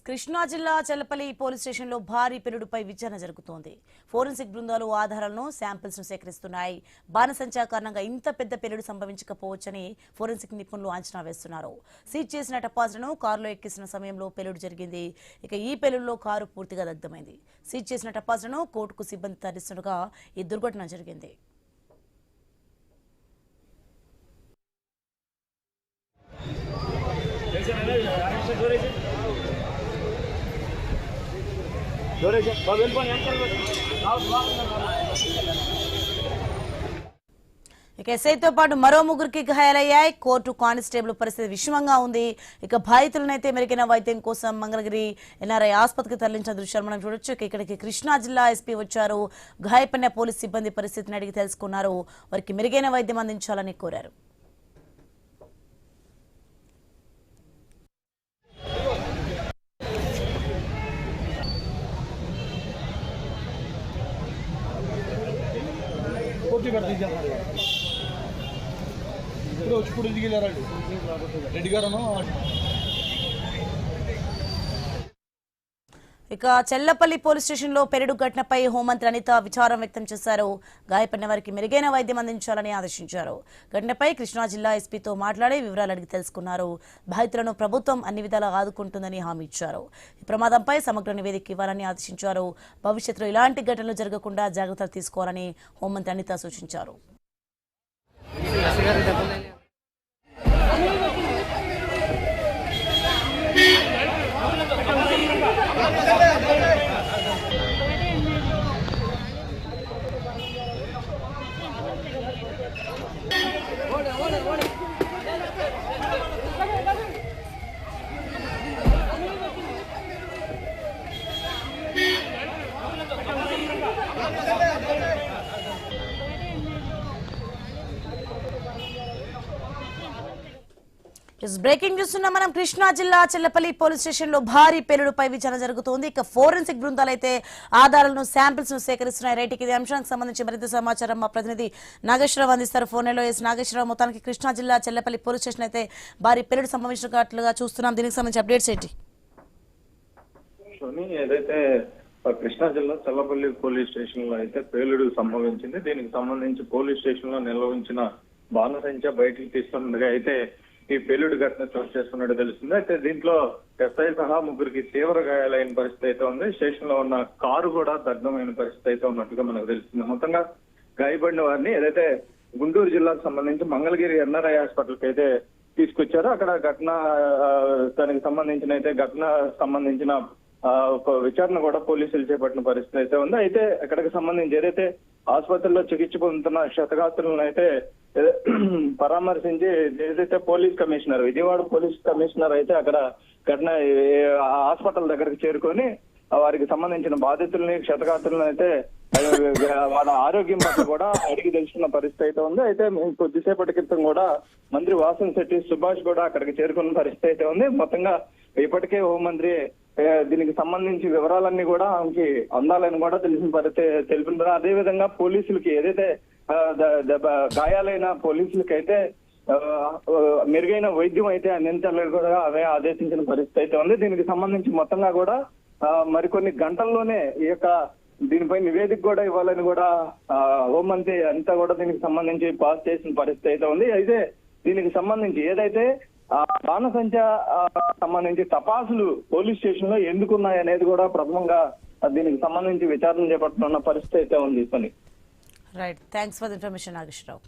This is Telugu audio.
కృష్ణా జిల్లా చెల్లపల్లి పోలీస్ స్టేషన్లో భారీ పెళ్లిపై విచారణ జరుగుతోంది. ఫోరెన్సిక్ బృందాలు ఆధారాలను శాంపిల్స్ ను సేకరిస్తున్నాయి. బాణసంచా కారణంగా ఇంత పెద్ద పెళ్లి సంభవించకపోవచ్చని ఫోరెన్సిక్ నిపుణులు అంచనా వేస్తున్నారు. సీజ్ చేసిన టపాసులను కారులో ఎక్కిస్తున్న సమయంలో పెళ్లి జరిగింది. ఇక ఈ పెళ్లిలో కారు పూర్తిగా దగ్ధమైంది. సీజ్ చేసిన టపాసులను కోర్టుకు సిబ్బంది తరలిస్తుండగా ఈ దుర్ఘటన జరిగింది. ఇక ఎస్ఐతో పాటు మరో ముగ్గురికి గాయాలయ్యాయి. కోర్టు కానిస్టేబుల్ పరిస్థితి విషమంగా ఉంది. ఇక బాధితులనైతే మెరుగైన వైద్యం కోసం మంగళగిరి ఎన్ఆర్ఐ ఆసుపత్రికి తరలించిన దృశ్యాలు మనం చూడొచ్చు. ఇక్కడికి కృష్ణా జిల్లా ఎస్పీ వచ్చారు. గాయపడిన పోలీస్ సిబ్బంది పరిస్థితిని అడిగి తెలుసుకున్నారు. వారికి మెరుగైన వైద్యం అందించాలని కోరారు. ఇక చెల్లపల్లి పోలీస్ స్టేషన్ లో పెళ్లి ఘటనపై హోంమంత్రి అనిత విచారం వ్యక్తం చేశారు. గాయపడిన వారికి మెరుగైన వైద్యం అందించాలని ఆదేశించారు. ఘటనపై కృష్ణా జిల్లా ఎస్పీతో మాట్లాడి వివరాలు అడిగి తెలుసుకున్నారు. బాధితులను ప్రభుత్వం అన్ని విధాలా ఆదుకుంటుందని హామీ ఇచ్చారు. ఈ ప్రమాదంపై సమగ్ర నివేదిక ఇవ్వాలని ఆదేశించారు. భవిష్యత్తులో ఇలాంటి ఘటనలు జరగకుండా జాగ్రత్తలు తీసుకోవాలని హోంమంత్రి అనిత సూచించారు. బ్రేకింగ్ న్యూస్ ఉన్న మనం కృష్ణా జిల్లా చెల్లపల్లి పోలీస్ స్టేషన్ లో భారీ పేలుడుపై విచారణ జరుగుతోంది. ఇక ఫోరెన్సిక్ బృందాలు అయితే ఆధారాలను శాంపిల్స్ ను సేకరిస్తున్నాయి. రైట్, ఇది అంశానికి సంబంధించి మరింత సమాచారం మా ప్రతినిధి నాగేశ్వరరావు అందిస్తారు. ఫోన్లో నాగేశ్వరరావు, మొత్తానికి కృష్ణా జిల్లా చెల్లపల్లి పోలీస్ స్టేషన్ అయితే భారీ పేలుడు సంభవించినట్లుగా చూస్తున్నాం. దీనికి సంబంధించి అప్డేట్స్ ఏంటి? ఏదైతే కృష్ణా జిల్లా చెల్లపల్లి పోలీస్ స్టేషన్ లో అయితే పేలుడు సంభవించింది. దీనికి సంబంధించి పోలీస్ స్టేషన్ లో నిల్వ ఉంచిన బాణసంచా బయటికి తీస్తుండగా అయితే ఈ పేలుడు ఘటన చోటు చేసుకున్నట్టు తెలుస్తుంది. అయితే దీంట్లో ఎస్ఐ సహా ముగ్గురికి తీవ్ర గాయాలైన పరిస్థితి అయితే ఉంది. స్టేషన్ లో ఉన్న కారు కూడా దగ్ధమైన పరిస్థితి అయితే ఉన్నట్టుగా మనకు తెలుస్తుంది. మొత్తంగా గాయపడిన వారిని ఏదైతే గుంటూరు జిల్లాకు సంబంధించి మంగళగిరి ఎన్ఆర్ఐ హాస్పిటల్ కి అయితే తీసుకొచ్చారో అక్కడ దానికి సంబంధించిన ఒక విచారణ కూడా పోలీసులు చేపట్టిన పరిస్థితి అయితే ఉంది. అయితే అక్కడికి సంబంధించి ఏదైతే ఆసుపత్రిలో చికిత్స పొందుతున్న క్షతగాత్రులను అయితే పరామర్శించి ఏదైతే విజయవాడ పోలీస్ కమిషనర్ అయితే అక్కడ ఘటన హాస్పిటల్ దగ్గరకు చేరుకొని వారికి సంబంధించిన బాధితుల్ని క్షతగాత్రులను అయితే వాళ్ళ ఆరోగ్యం పట్ల కూడా అడిగి తెలుసుకున్న పరిస్థితి అయితే ఉంది. అయితే కొద్దిసేపటి క్రితం కూడా మంత్రి వాసంశెట్టి సుభాష్ కూడా అక్కడికి చేరుకున్న పరిస్థితి అయితే ఉంది. మొత్తంగా ఇప్పటికే హోంమంత్రి దీనికి సంబంధించి వివరాలన్నీ కూడా ఆమెకి అందాలని కూడా తెలిపినారు. అదే విధంగా పోలీసులకి ఏదైతే గాయాలైన పోలీసులకి అయితే మెరుగైన వైద్యం అయితే అందించాలని కూడా అవే ఆదేశించిన పరిస్థితి అయితే ఉంది. దీనికి సంబంధించి మొత్తంగా కూడా మరికొన్ని గంటల్లోనే ఈ యొక్క దీనిపై నివేదిక కూడా ఇవ్వాలని కూడా హోంమంత్రి అంతా కూడా దీనికి సంబంధించి పాస్ చేసిన పరిస్థితి అయితే ఉంది. అయితే దీనికి సంబంధించి ఏదైతే బాణసంచా సంబంధించి టపాసులు పోలీస్ స్టేషన్ లో ఎందుకున్నాయి అనేది కూడా ప్రథమంగా దీనికి సంబంధించి విచారణ చేపడుతున్న పరిస్థితి అయితే ఉంది. Right, thanks for the information Nageswararao.